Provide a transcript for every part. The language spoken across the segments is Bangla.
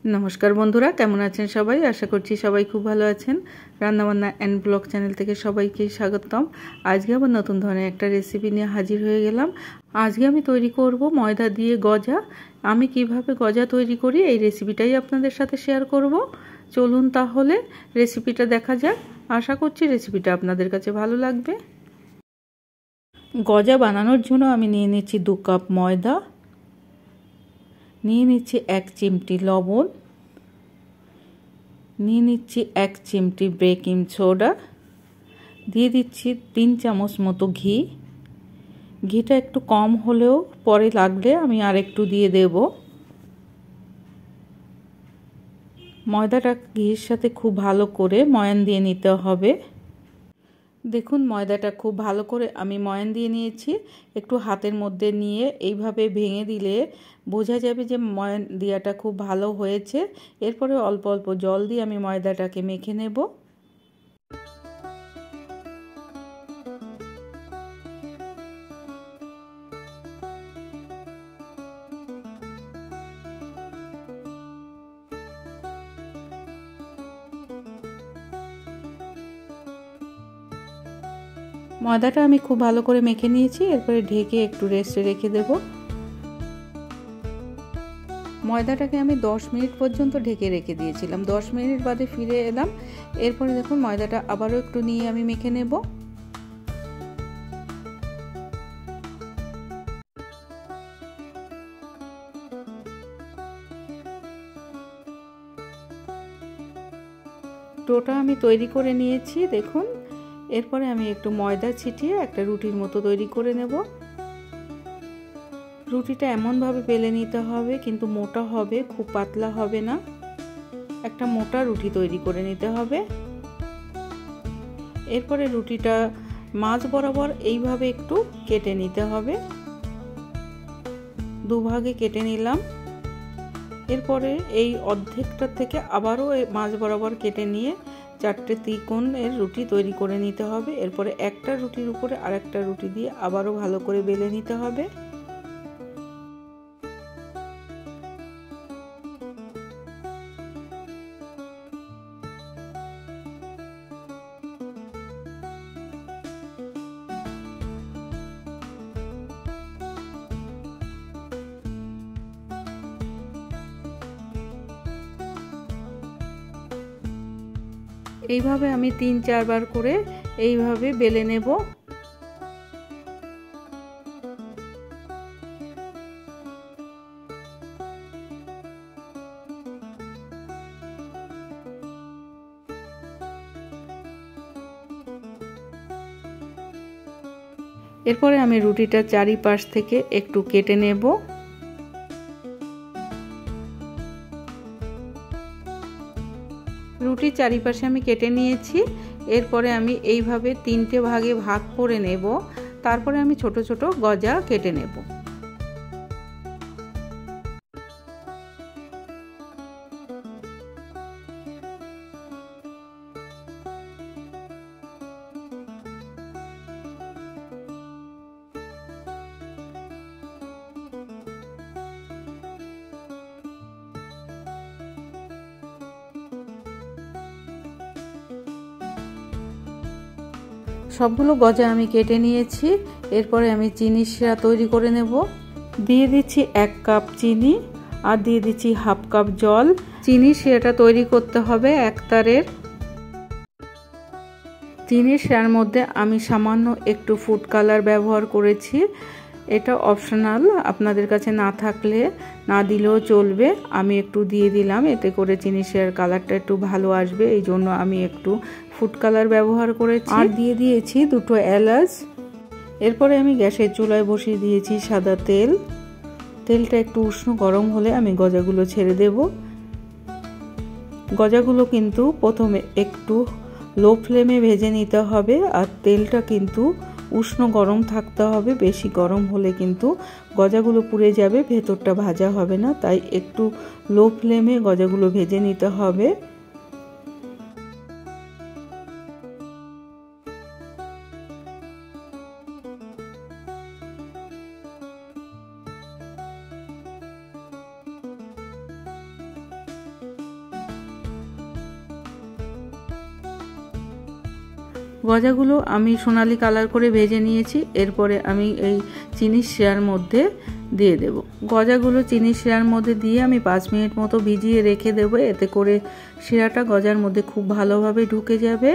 नमस्कार बंधुरा केमन आছেন সবাই आशा করছি সবাই খুব ভালো আছেন। রান্নাবান্না এন্ড ব্লগ চ্যানেল থেকে সবাইকে স্বাগতম। আজকে আবার নতুন ধরনের একটা রেসিপি নিয়ে হাজির হয়ে গেলাম। আজকে আমি তৈরি করব ময়দা দিয়ে গজা। আমি কিভাবে গজা তৈরি করি এই রেসিপিটাই আপনাদের সাথে শেয়ার করব। চলুন তাহলে রেসিপিটা দেখা যাক। আশা করছি রেসিপিটা আপনাদের কাছে ভালো লাগবে। গজা বানানোর জন্য আমি নিয়ে নিচ্ছি 2 কাপ ময়দা, নিয়ে নিচ্ছি 1 চিমটি লবণ, নিয়ে নিচ্ছি 1 চিমটি বেকিং সোডা, দিয়ে দিচ্ছি 3 চামচ মতো ঘি। ঘিটা একটু কম হলেও পরে লাগলে আমি আরেকটু দিয়ে দেব। ময়দাটা ঘির সাথে খুব ভালো করে ময়ান দিয়ে নিতে হবে। দেখুন ময়দাটা খুব ভালো করে আমি ময়ান দিয়ে নিয়েছি। একটু হাতের মধ্যে নিয়ে এইভাবে ভেঙে দিলে বোঝা যাবে যে ময়ান দেওয়াটা খুব ভালো হয়েছে। এরপরে অল্প অল্প জল দিয়ে আমি ময়দাটাকে মেখে নেব। ময়দাটা আমি খুব ভালো করে মেখে নিয়েছি। এরপরে ঢেকে একটু রেস্টে রেখে দেব। ময়দাটাকে আমি 10 মিনিট পর্যন্ত ঢেকে রেখে দিয়েছিলাম। 10 মিনিট বাদে ফিরে এলাম। এরপরে দেখুন ময়দাটা আবারও একটু নিয়ে আমি মেখে নেব। ডোটা আমি তৈরি করে নিয়েছি দেখুন। এরপরে আমি একটু ময়দা ছিটিয়ে একটা রুটির মতো তৈরি করে নেব। রুটিটা এমনভাবে বেলে নিতে হবে, কিন্তু মোটা হবে, খুব পাতলা হবে না। একটা মোটা রুটি তৈরি করে নিতে হবে। এরপরে রুটিটা মাঝ বরাবর এইভাবে একটু কেটে নিতে হবে। দুভাগে কেটে নিলাম। এরপরে এই অর্ধেকটা থেকে আবারও মাঝ বরাবর কেটে নিয়ে 4টে ত্রিকোণের রুটি তৈরি করে নিতে হবে। এরপরে একটা রুটির উপরে আরেকটা রুটি দিয়ে আবারও ভালো করে বেলে নিতে হবে। এইভাবে আমি 3-4 বার করে এইভাবে বেলে নেব। এরপরে আমি রুটিটা চারিপাশ থেকে একটু কেটে নেব। রুটির চারিপাশে আমি কেটে নিয়েছি। এরপরে আমি এইভাবে 3টে ভাগে ভাগ করে নেব। তারপরে আমি ছোট ছোট গজা কেটে নেব। সবগুলো গজা আমি কেটে নিয়েছি। এরপরে আমি চিনি শিরা তৈরি করে নেব। দিয়ে দিচ্ছি 1 কাপ চিনি আর দিয়ে দিচ্ছি 1/2 কাপ জল। চিনি শিরাটা তৈরি করতে হবে 1 তারের। চিনি শিরার মধ্যে আমি সামান্য একটু ফুড কালার ব্যবহার করেছি। এটা অপশনাল, আপনাদের কাছে না থাকলে না দিলেও চলবে। আমি একটু দিয়ে দিলাম, এতে করে চিনি শিরার কালারটা একটু ভালো আসবে, এই জন্য আমি একটু ফুড কালার ব্যবহার করেছি। আর দিয়ে দিয়েছি 2টো এলাচ। এরপরে আমি গ্যাসের চুলায় বসিয়ে দিয়েছি সাদা তেল। তেলটা একটু উষ্ণ গরম হলে আমি গজাগুলো ছেড়ে দেব। গজাগুলো কিন্তু প্রথমে একটু লো ফ্লেমে ভেজে নিতে হবে। আর তেলটা কিন্তু উষ্ণ গরম থাকতে হবে। বেশি গরম হলে কিন্তু গজাগুলো পুড়ে যাবে, ভেতরটা ভাজা হবে না। তাই একটু লো ফ্লেমে গজাগুলো ভেজে নিতে হবে। গজাগুলো আমি সোনালি কালার করে ভেজে নিয়েছি। এরপরে আমি এই চিনির শিরার মধ্যে দিয়ে দেব। গজাগুলো চিনির শিরার মধ্যে দিয়ে আমি 5 মিনিট মতো ভিজিয়ে রেখে দেব। এতে করে শিরাটা গজার মধ্যে খুব ভালোভাবে ঢুকে যাবে।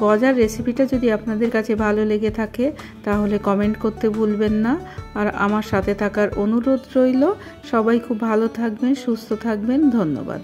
গজার রেসিপিটা যদি আপনাদের কাছে ভালো লেগে থাকে তাহলে কমেন্ট করতে ভুলবেন না। আর আমার সাথে থাকার অনুরোধ রইল। সবাই খুব ভালো থাকবেন, সুস্থ থাকবেন। ধন্যবাদ।